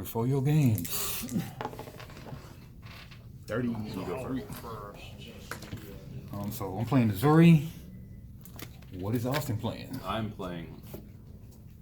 Order for your games. 30. You go first. So I'm playing Ezuri. What is Austin playing? I'm playing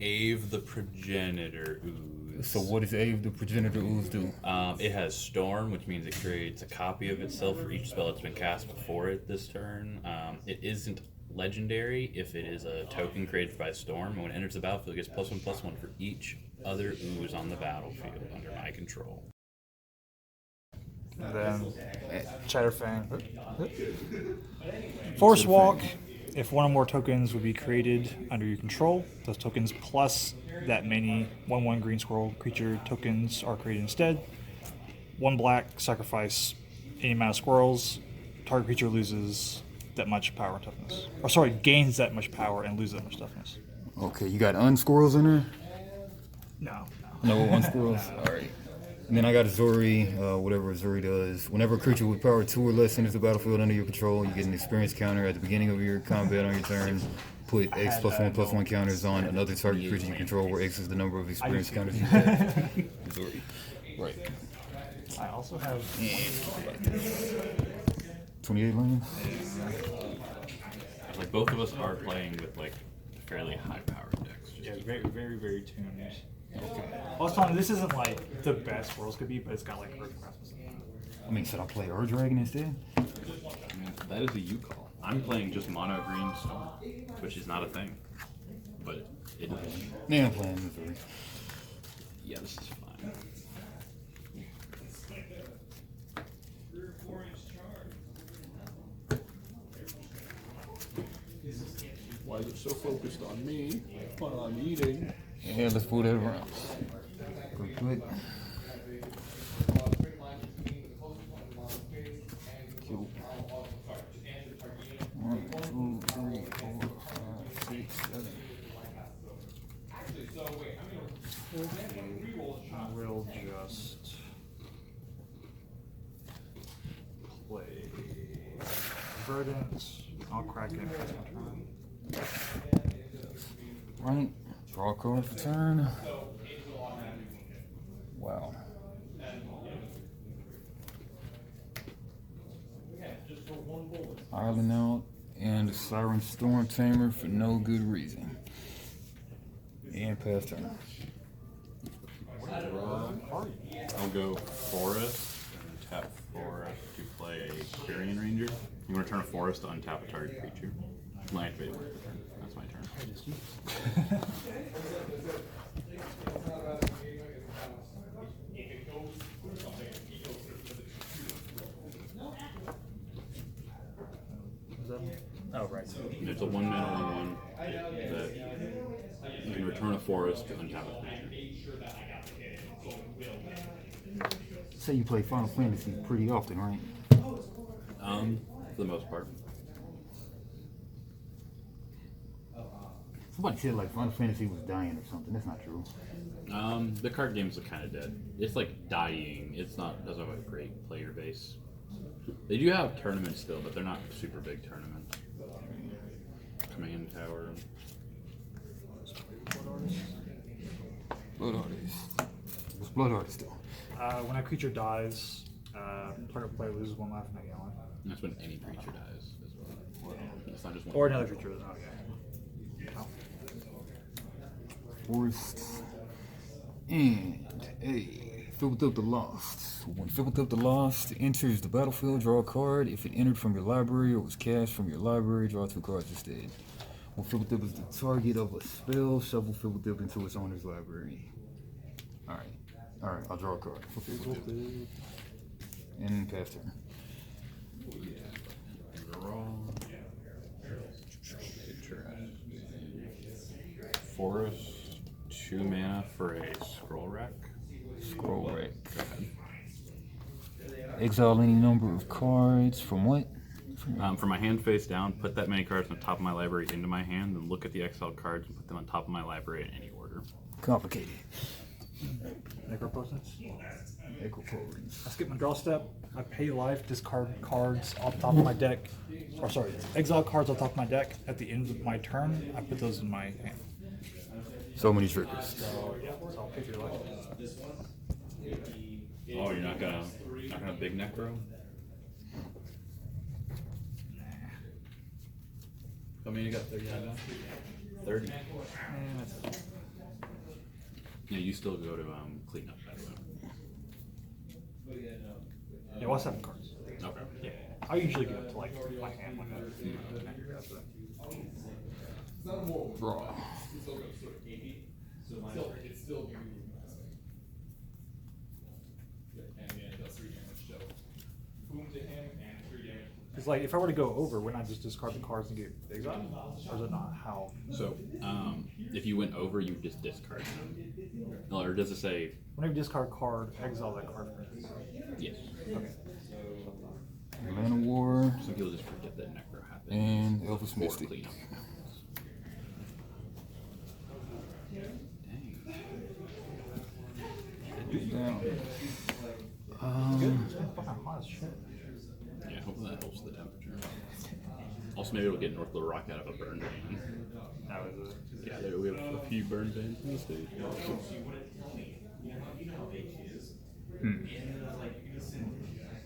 Ave the Progenitor Ooze. So what does Ave the Progenitor Ooze do? It has Storm, which means it creates a copy of itself for each spell that's been cast before it this turn. It isn't legendary if it is a token created by Storm. When it enters the battlefield, it gets +1/+1 for each other ooze on the battlefield under my control. And then Chatterfang. Force Walk. If one or more tokens would be created under your control, those tokens plus that many 1/1 green squirrel creature tokens are created instead. 1 black, sacrifice any amount of squirrels. Target creature loses that much power and toughness. Or sorry, gains that much power and loses that much toughness. Okay, you got unsquirrels in there? No. No unsquirrels? Alright. And then I got Ezuri, whatever Ezuri does. Whenever a creature with power 2 or less enters the battlefield under your control, you get an experience counter at the beginning of your combat on your turn. Put X +1/+1 counters on another target creature you control, where X is the number of experience counters you have. Ezuri. Right. I also have 28 lands? Like, both of us are playing with, like, fairly high-powered decks. Yeah, very tuned. Okay. I was telling you, this isn't like the best Squirrels could be, but it's got like Earth Craftsman. I mean, should I play Ur Dragon instead? I mean, that is a you call. I'm playing just mono green Storm, which is not a thing. But it is. Yeah, I'm playing Ezuri. Yeah, this is fine. Why is it so focused on me while I'm eating? Yeah, let's pull that around. Good. Cool. 1, 2, 3, 4, 5, 6, 7. We'll just play Verdant. I'll crack it first turn. Right. Draw a card for turn. Wow. Island out and a Siren Storm Tamer for no good reason. And pass turn. I'll go Forest and tap Forest to play a Carrion Ranger. You want to turn a Forest to untap a target creature. My favorite turn. That's my turn. Oh, right. It's a 1-mana 1/1 that you can return a Forest to untap a creature. Say you play Final Fantasy pretty often, right? For the most part. Somebody said like Final Fantasy was dying or something. That's not true. The card games are kind of dead. It's like dying. It's not doesn't have a great player base. They do have tournaments still, but they're not super big tournaments. Command Tower. Blood Artist. What's Blood Artist do? When a creature dies, target player loses 1 life and I get 1. That's when any creature dies as well. It's not just one. Or another creature. Oh, yeah. Forest and a Filled Up the Lost. When Filled Up the Lost enters the battlefield, draw a card. If it entered from your library or was cast from your library, draw 2 cards instead. When Filled Up is the target of a spell, shuffle Filled Up into its owner's library. Alright, I'll draw a card for Filled Up. And pass turn. Forest, 2 mana for a Scroll Rack. Scroll Rack. Exile any number of cards from what? From my hand face down, put that many cards on the top of my library into my hand, and look at the exiled cards and put them on top of my library in any order. Complicated. Necropotence. Necropotence. I skip my draw step. I pay life, discard cards off the top of my deck. Or sorry, exile cards off the top of my deck. At the end of my turn, I put those in my hand. So many triggers. So, yeah, so I'll pick your life. Oh, you're not gonna big necro? I mean, you got 30 now. 30. Yeah, you still go to clean up that way. Yeah, what's 7 cards? Okay. Yeah. I usually get up to like my hand like that. Draw. It's like if I were to go over, wouldn't I just discard the cards and get exiled? Or is it not how? So, if you went over, you just discard them. Or does it say? Whenever you discard a card, exile that card from it. Yes. Okay. Mana War So you'll just forget that necro happened. and Elvis Or Mystic. clean up. Dang. Get down. It's been fucking hot as shit. Yeah, hopefully that helps the temperature. Also, maybe it'll get North Little Rock out of a burn ban. That was it. Yeah, we have a few burn bans in the state.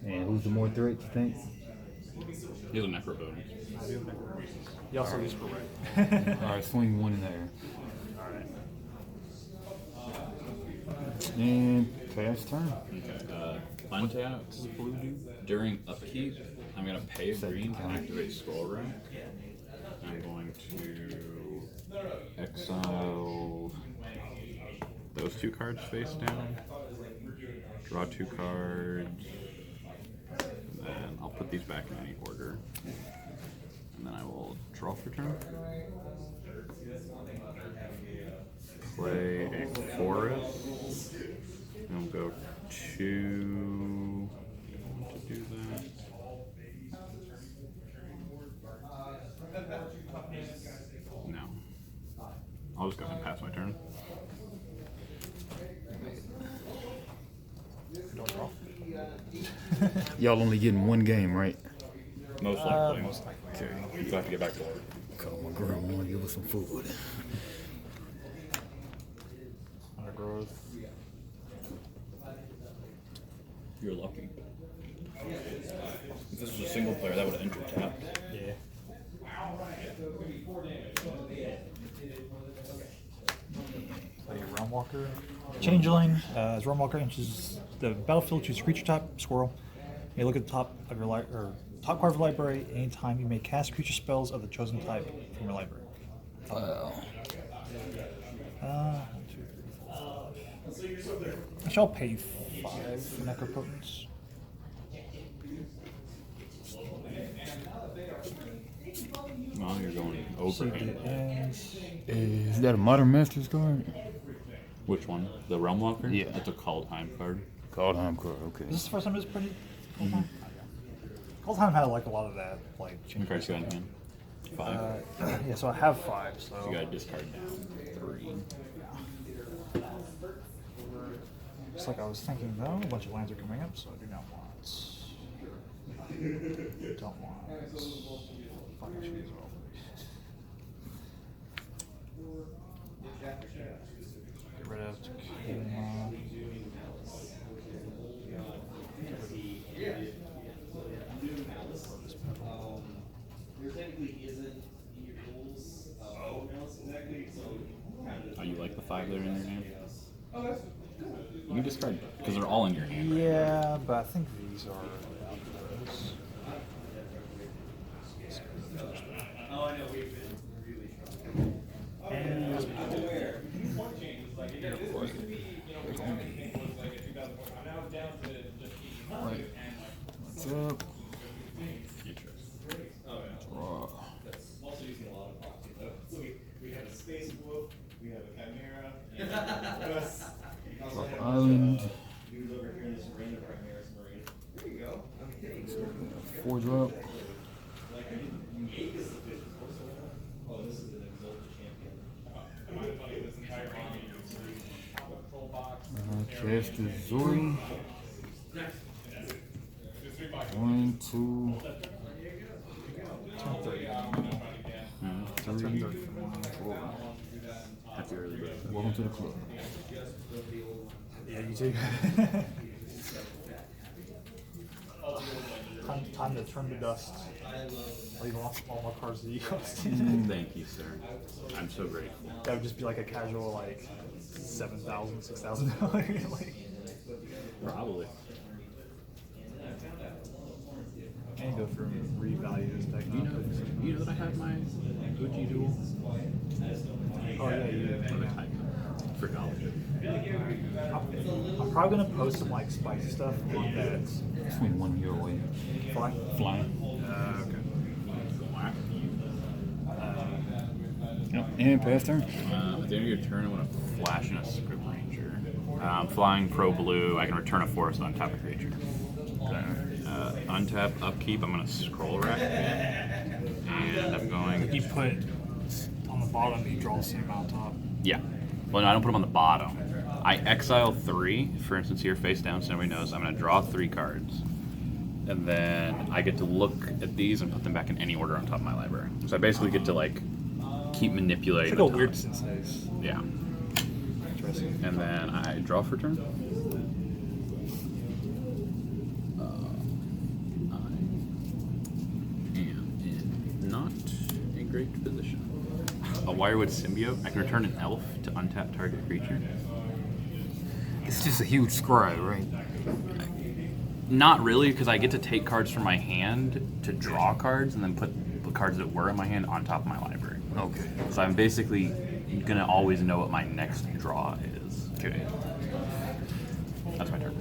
And who's the more threat, you think? He has a necro bonus. You also use for red. Alright, swing one in there. Alright. And pass turn. Okay. Untap blue dude. During upkeep, I'm gonna pay a green to activate Scroll Room. I'm going to exile those 2 cards face down. Draw 2 cards. And then I'll put these back in any order. And then I will draw for turn. Play a forest. And we'll go 2 to do that. No. I'll just go ahead and pass my turn. Don't draw. Y'all only getting one game, right? Most likely. Most likely. Okay. You have to get back to work. Call my grandma and give us some food. Undergrowth. You're lucky. If this was a single player, that would have entered tapped. Yeah. Play Realm Walker. Changeling. As Realm Walker enters the battlefield, choose a creature type, squirrel. You may look at the top of your top card of your library. Anytime you may cast creature spells of the chosen type from your library. Wow. 1, 2, 3, 4. I shall pay 5 for Necropotence. No, you're going overhand. Ends. Is that a Modern Masters card? Which one? The Realm Walker? Yeah. That's a Kaldheim card. Kaldheim card, okay. Is this the first time it's printed? Kaldheim had like a lot of that, like How many change. cards you got in hand? 5. Yeah, so I have 5. So So you gotta discard down 3. it's like I was thinking though, a bunch of lands are coming up, so I do not want. Don't want. Fucking shoes all. Get rid of Tequila. Oh, you like the 5 that are in your hand? You can discard, because they're all in your hand. Right? Yeah, but I think these are outdoors. Right. What's up? Interesting. Draw. Drop Island. 4 drop. Cast Ezuri. 1, 2, 3, 4. Happy early birthday. Welcome to the club. Yeah, you too. Time to turn to dust. Leave off all my cards that you cost. Thank you, sir. I'm so grateful. That would just be like a casual like $7,000, $6,000. Like, Probably. and go through and revalue this deck. You know that I have my OG duel? Oh yeah, you. What am I typing? For college. I'm probably gonna post some like spicy stuff on that. Swing 1 hero away. Fly. Flying. Okay. Yep. And pass turn. At the end of your turn, I want to flash in a Script Ranger. Flying pro blue, I can return a forest on top of creature. Untap, upkeep, I'm going to scroll rack again. And I'm going. You put on the bottom, you draw the same amount on top. Yeah. Well, no, I don't put them on the bottom. I exile 3, for instance, here face down, so nobody knows. I'm going to draw 3 cards. And then I get to look at these and put them back in any order on top of my library. So I basically get to, like, keep manipulating. It's like a weird sensei. Yeah. Interesting. And then I draw for turn. I am in not a great position. A Wirewood Symbiote. I can return an elf to untap target creature. It's just a huge scribe, right? Not really, because I get to take cards from my hand to draw cards and then put the cards that were in my hand on top of my library. Okay. So I'm basically going to always know what my next draw is. Okay. That's my turn.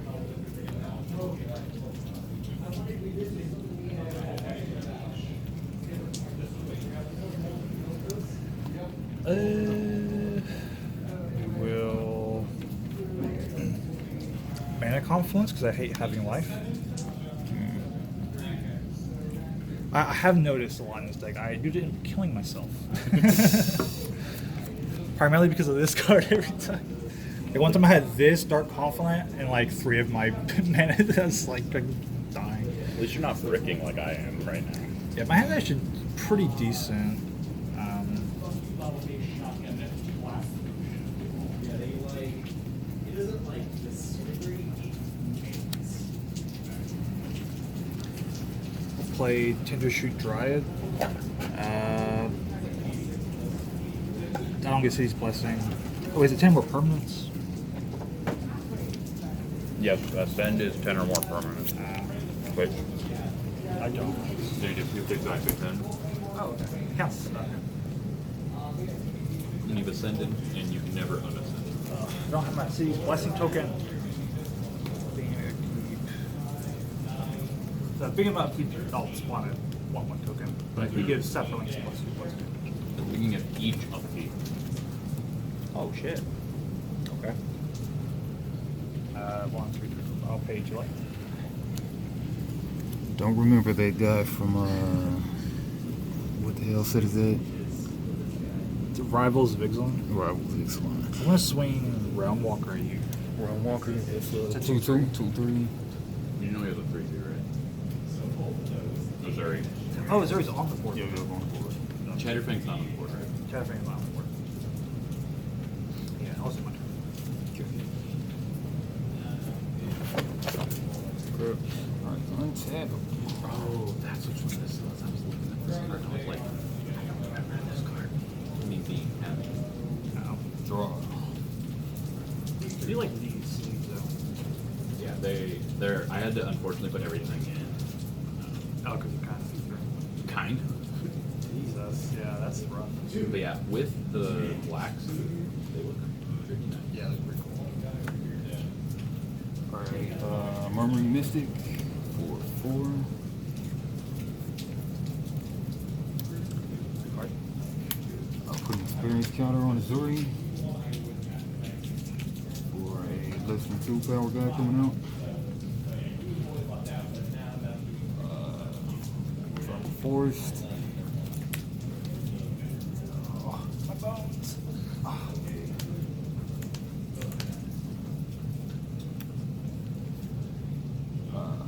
We will Mana Confluence because I hate having life. I have noticed a lot in this deck. I do it in killing myself. Primarily because of this card every time. Like one time I had this Dark Confidant and like 3 of my mana that's like dying. At least you're not fricking like I am right now. Yeah, my hand is actually pretty decent. Play Tindershoot Dryad. I don't get City's Blessing. Oh, is it 10 more permanents? Yep, Ascend is 10 or more permanents. Wait. I don't. So you do exactly 10. Oh, okay. Counts. And you've ascended, and you can never unascend. I don't have my City's Blessing token. The big amount of keep I'll spawn it 1/1 token, but he gives separate links plus 2 plus 2. The beginning of each upkeep. Oh shit. Okay. 1, 2, 3, 4. I'll pay you like. Don't remember that guy from what the hell set is that? Rivals of Ixalan. Rivals Ixalan. I'm gonna swing Realm Walker at you. Realm Walker. It's a 2/2, 2/3. You know he has a 3/2, right? Ezuri. Oh, Ezuri's on the board. Yeah, yeah, on the board. Chatterfang's not on the board, right? Chatterfang's not on the board. Yeah, I'll see my turn. Alright, untap. Oh, that's which one this was. I was looking at this card and I was like, I remember this card. I mean, being happy. Draw. I do like these sleeves though. Yeah, they're. I had to unfortunately put everything in. Oh, because you kind of see through. Kind. Jesus, yeah, that's rough. But yeah, with the blacks, they look pretty nice. Yeah, that's pretty cool. Alright, Murmuring Mystic for 4. I'll put an experience counter on Ezuri for a less than 2 power guy coming out. From Forest. Oh, my bones.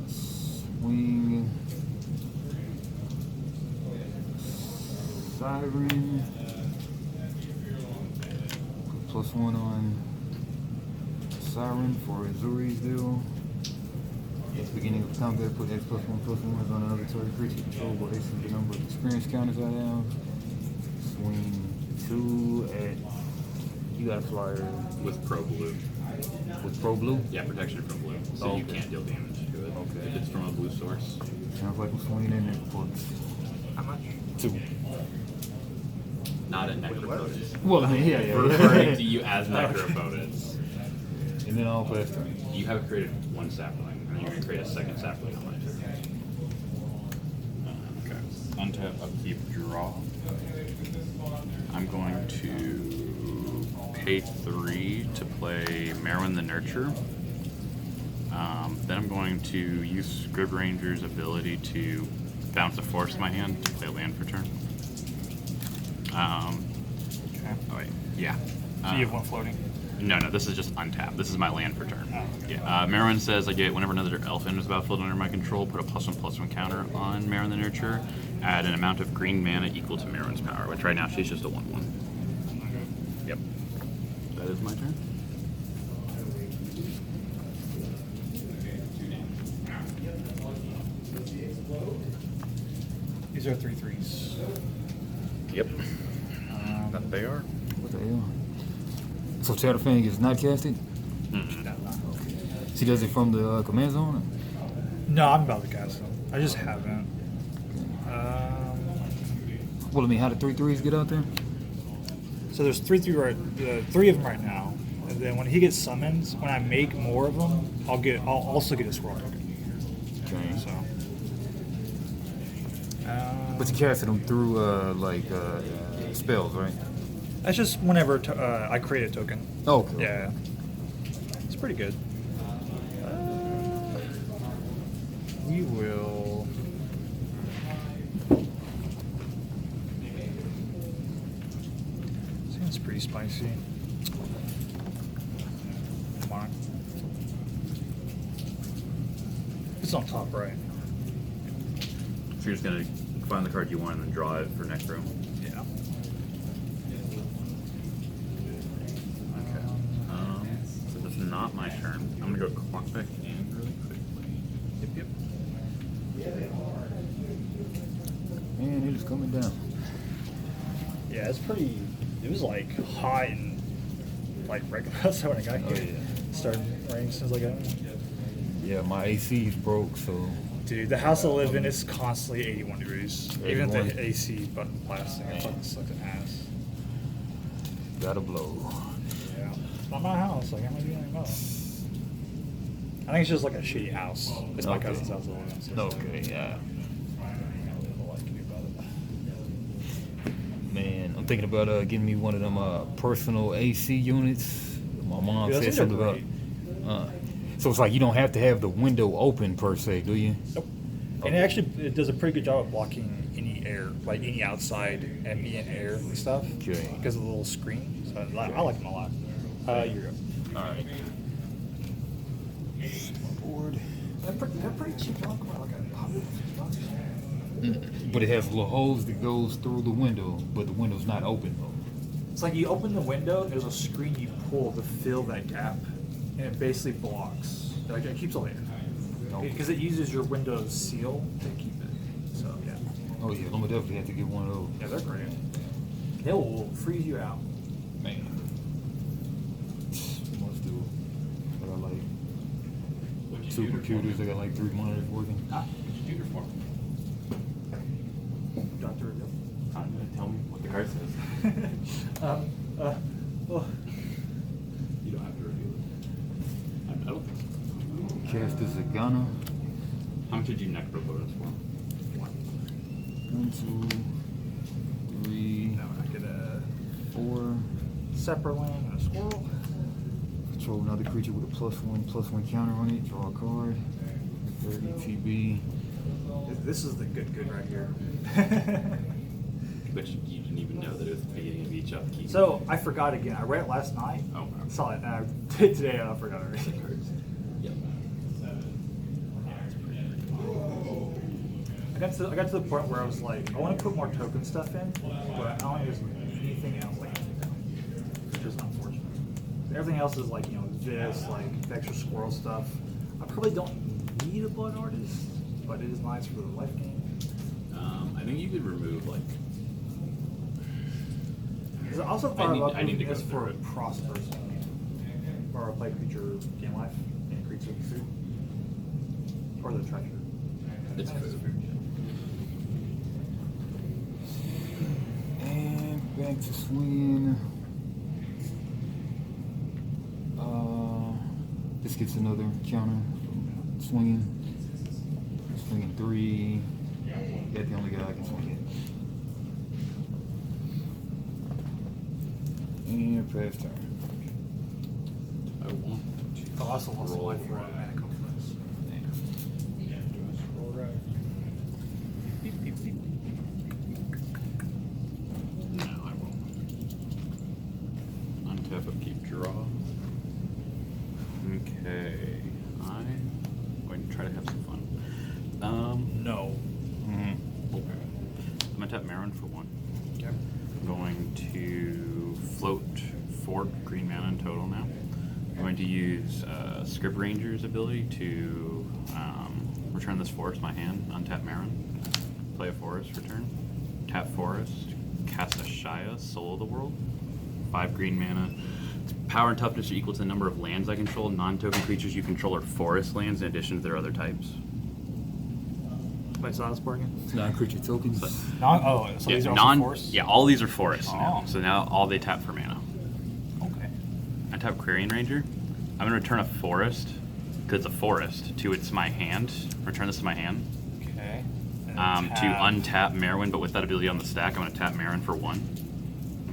Swing. Siren. Put +1 on Siren for Ezuri's deal. At the beginning of combat, put X+1/+1 on another target creature controlled by X is the number of experience counters I have. Swing 2 at. You got a flyer With Pro Blue. with Pro Blue. Yeah, protection from blue. So you Okay. can't deal damage to it. Okay. If it's from a blue source. Sounds like I'm swinging in Necropotence. How much? 2. Not at Necropotence. Well, I mean, yeah. We're referring to you as Necropotence. And then I'll pass turn. You have created one sapling, and you're going to create a second sapling on my turn. Okay. Untap, upkeep, draw. I'm going to pay 3 to play Merwin the Nurture. Then I'm going to use Scrib Ranger's ability to bounce a force in my hand to play land for turn. Okay. Oh wait, yeah. So you have one floating. No, this is just untap. This is my land for turn. Oh, okay. Yeah. Merwin says I get whenever another elf enters the battlefield under my control, put a +1/+1 counter on Merwin the Nurture, add an amount of green mana equal to Merwin's power, which right now she's just a 1/1. Yep. That is my turn. These are 3/3s. Yep. That they are. What the hell? So Chatterfang is not casted? She does it from the command zone? No, I'm about to cast them. I just haven't. Well, I mean, how do 3/3s get out there? So there's 3 of them right now. And then when he gets summoned, when I make more of them, I'll also get a squirrel token. Okay. So. But you casted them through, spells, right? That's just whenever I create a token. Oh, okay. Yeah. It's pretty good. We will. Seems pretty spicy. Come on. It's on top right. So you're just going to find the card you want and then draw it for Necro. Yeah. So this is not my turn. I'm going to go clock back in really quickly. Yep. Man, it is coming down. Yeah, it's pretty. It was like hot and like regular outside when I got here. Oh, yeah. Started raining as soon as I got in. Yeah, my AC is broke, so... Dude, the house I live in is constantly 81 degrees. Even if 81? the AC button plastic, it fucking sucks ass. Gotta blow. Yeah. It's not my house. Like, I'm not doing anything about it. I think it's just like a shitty house. It's my Okay. cousin's house I live in. So Okay, yeah. I don't know what I can do about it. Man, I'm thinking about getting me one of them personal AC units. My mom Dude, said those something are about... so it's like you don't have to have the window open per se, do you? Nope. And it does a pretty good job of blocking any air, like any outside ambient air and stuff. Okay. Because of the little screen. So I like them a lot. You're good. Alright. Board. They're pretty cheap. They're like $150. But it has little holes that goes through the window, but the window's not open though. It's like you open the window, there's a screen you pull to fill that gap, and it basically blocks. Like it keeps all the air. Because it uses your Windows seal to keep it. So yeah. Oh yeah, I'm gonna definitely have to get one of those. Yeah, they're great. They will freeze you out. Man. Must do. I got like two computers, I got like 3 monitors working. What'd you do your for? Dr. Reveal. Tell me what the card says. Oh. You don't have to reveal it. I don't think so. Cast the Zagana. How much did you Necropotence for? 1, 2, 3, Now I get a 4. separate land and a squirrel. Control another creature with a +1/+1 counter on it. Draw a card. 30 TB. This is the good right here. But you didn't even know that it was the beginning of each upkeep. So I forgot again. I read it last night. Oh, wow. Saw it, and I did today, and I forgot already. Yep. I got to the point where I was like, I want to put more token stuff in, but I don't use anything else like which is unfortunate. Everything else is like, you know, this, like the extra squirrel stuff. I probably don't need a blood artist, but it is nice for the life gain. I think you could remove like. Is it also I part need- of I need to go this for through it. prosper or a play creature gain life and creature food or the treasure. It's food. And back to swing. This gets another counter from swinging. Swinging 3. Yeah, the only guy I can swing it. And pass turn. I want I also want some life for a mana complex. No, I won't. Untap upkeep draw. Okay. I'm going to try to have some fun. No. Okay. I'm going to tap Marin for 1. Okay. I'm going to float 4 green mana in total now. I'm going to use Script Ranger's ability to return this forest to my hand, untap Marin, play a forest, return, tap forest, cast a Shia, Soul of the World, 5 green mana. Power and toughness are equal to the number of lands I control. Non-token creatures you control are forest lands in addition to their other types. Wait, so that's bargain? Non-creature tokens. So these are also forests? Yeah, all these are forests now. Oh. So now all they tap for mana. Okay. I tap Quarian Ranger. I'm going to return a forest, because it's a forest, to its my hand. Return this to my hand. Okay. To untap Merwin, but with that ability on the stack, I'm going to tap Marin for 1.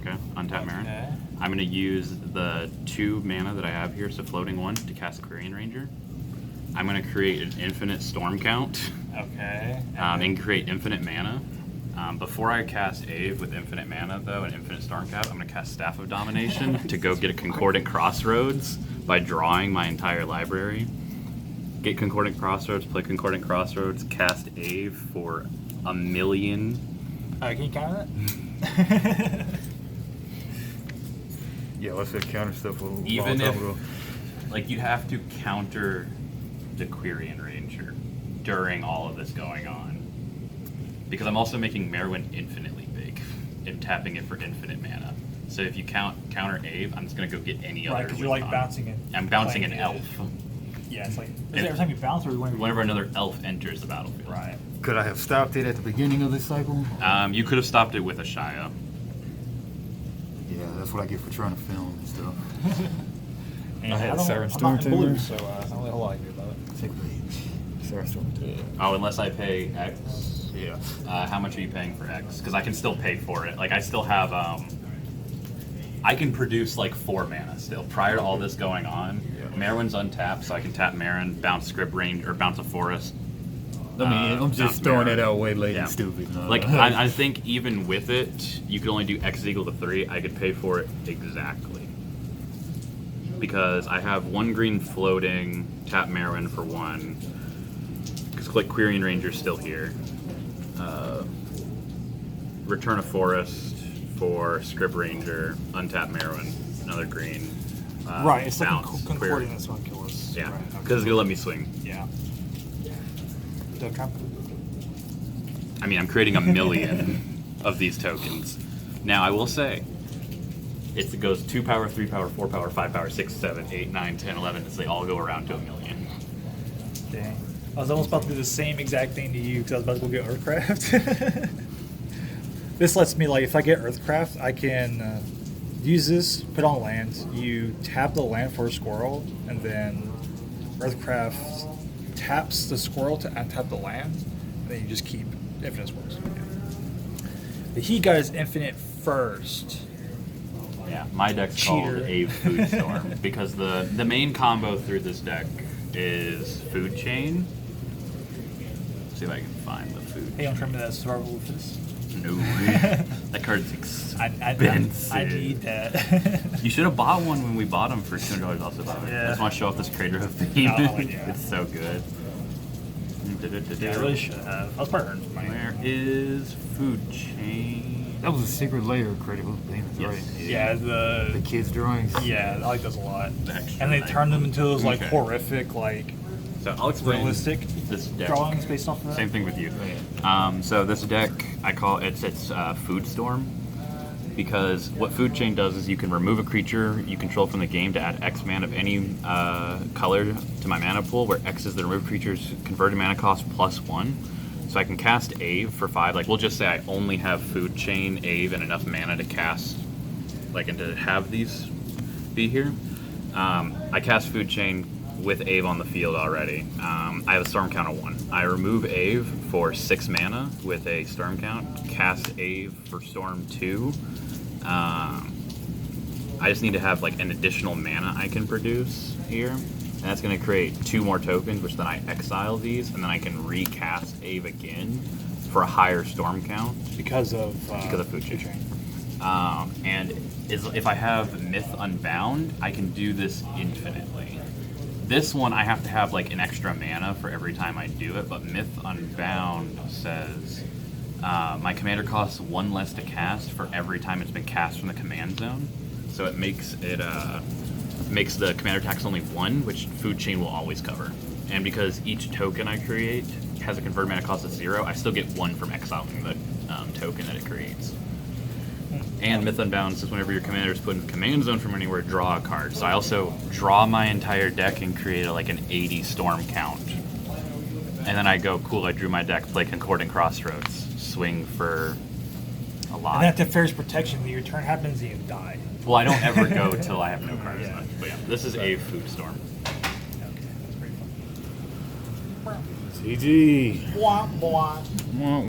Okay, untap Marin. Okay. I'm going to use the 2 mana that I have here, so floating 1, to cast Quarian Ranger. I'm going to create an infinite storm count. Okay. And create infinite mana. Before I cast Ave with infinite mana, though, and infinite storm cap, I'm going to cast Staff of Domination to go get a Concordant Crossroads by drawing my entire library. Get Concordant Crossroads, play Concordant Crossroads, cast Ave for 1,000,000. Can you counter that? Yeah, let's say counter stuff a long Even time if, ago. like, you'd have to counter the Quarian Ranger during all of this going on. Because I'm also making Merwin infinitely big and tapping it for infinite mana. So if you counter Ave, I'm just going to go get any other. Right, because you're like win bouncing it. I'm bouncing an playing elf. Yeah, it's like, is it every time you bounce or Whenever another elf enters the battlefield. Right. Could I have stopped it at the beginning of this cycle? You could have stopped it with a Shia. Yeah, that's what I get for trying to film and stuff. And I had a Siren I'm Storm not in blue, Tamer. so I don't know a whole lot I do about it. Take me. Siren Storm Tamer. Oh, unless I pay X. Yeah. How much are you paying for X? Because I can still pay for it. Like, I still have, I can produce, like, 4 mana still. Prior to all this going on, Merwin's untapped, so I can tap Marin, bounce Script Range, or bounce a Forest. I mean, I'm bounce just throwing Marin. it out way late Yeah. and stupid. No. Like, I think even with it, you could only do X is equal to 3. I could pay for it exactly. Because I have 1 green floating, tap Merwin for 1. Because, like, Quarian Ranger's still here. Return a forest for Script Ranger, untap Merwin, another green. Right, it's like bounce, Concordant that's going to kill us. Yeah, Right, because okay. it's gonna let me swing. Yeah. Don't trap. I mean, I'm creating 1,000,000 of these tokens. Now, I will say, it goes 2 power, 3 power, 4 power, 5 power, 6, 7, 8, 9, 10, 11, as they all go around to 1,000,000. Dang. I was almost about to do the same exact thing to you because I was about to go get Earthcraft. This lets me, like, if I get Earthcraft, I can use this, put on land, you tap the land for a squirrel, and then Earthcraft taps the squirrel to untap the land, and then you just keep infinite squirrels. But he got his infinite first. Yeah, my deck's Cheater. called a Food Storm because the main combo through this deck is Food Chain. See if I can find the food. Hey, don't tell me that survival for this. No, that card's expensive. I need that. You should have bought one when we bought them for $200 also. By the way, Yeah. I just want to show off this Crater of Theme. Oh, yeah. It's so good. Yeah, I really should have. I was probably earning money. Where is Food Chain? That was a secret layer of critical payments, Yes. right? Yeah, The kids' drawings. yeah, I like those a lot. The extra And they night. turned them into those like Okay. horrific, like So I'll explain realistic this deck. drawings based off of that. Same thing with you. So this deck, I call it's Food Storm, because what Food Chain does is you can remove a creature you control from the game to add X mana of any color to my mana pool, where X is the removed creature's converted mana cost +1. So I can cast Ave for 5. Like, we'll just say I only have Food Chain, Ave, and enough mana to cast, like, and to have these be here. I cast Food Chain with Ave on the field already. I have a storm count of 1. I remove Ave for 6 mana with a storm count, cast Ave for storm 2. I just need to have like an additional mana I can produce here. And that's going to create 2 more tokens, which then I exile these, and then I can recast Ave again for a higher storm count because of Food Chain. And if I have Myth Unbound, I can do this infinitely. This one I have to have like an extra mana for every time I do it, but Myth Unbound says my commander costs 1 less to cast for every time it's been cast from the command zone. So it makes the commander tax only 1, which Food Chain will always cover. And because each token I create has a converted mana cost of 0, I still get 1 from exiling the token that it creates. And Myth Unbound says whenever your commander is put in the command zone from anywhere, draw a card. So I also draw my entire deck and create like an 80 storm count. And then I go, cool, I drew my deck, play Concordant Crossroads, swing for a lot. And then if Fair's Protection, your turn happens and you die. Well, I don't ever go till I have no cards Yeah. left. But yeah, this is a Food Storm. Okay, that's pretty fun. CG. Blah, blah. Well,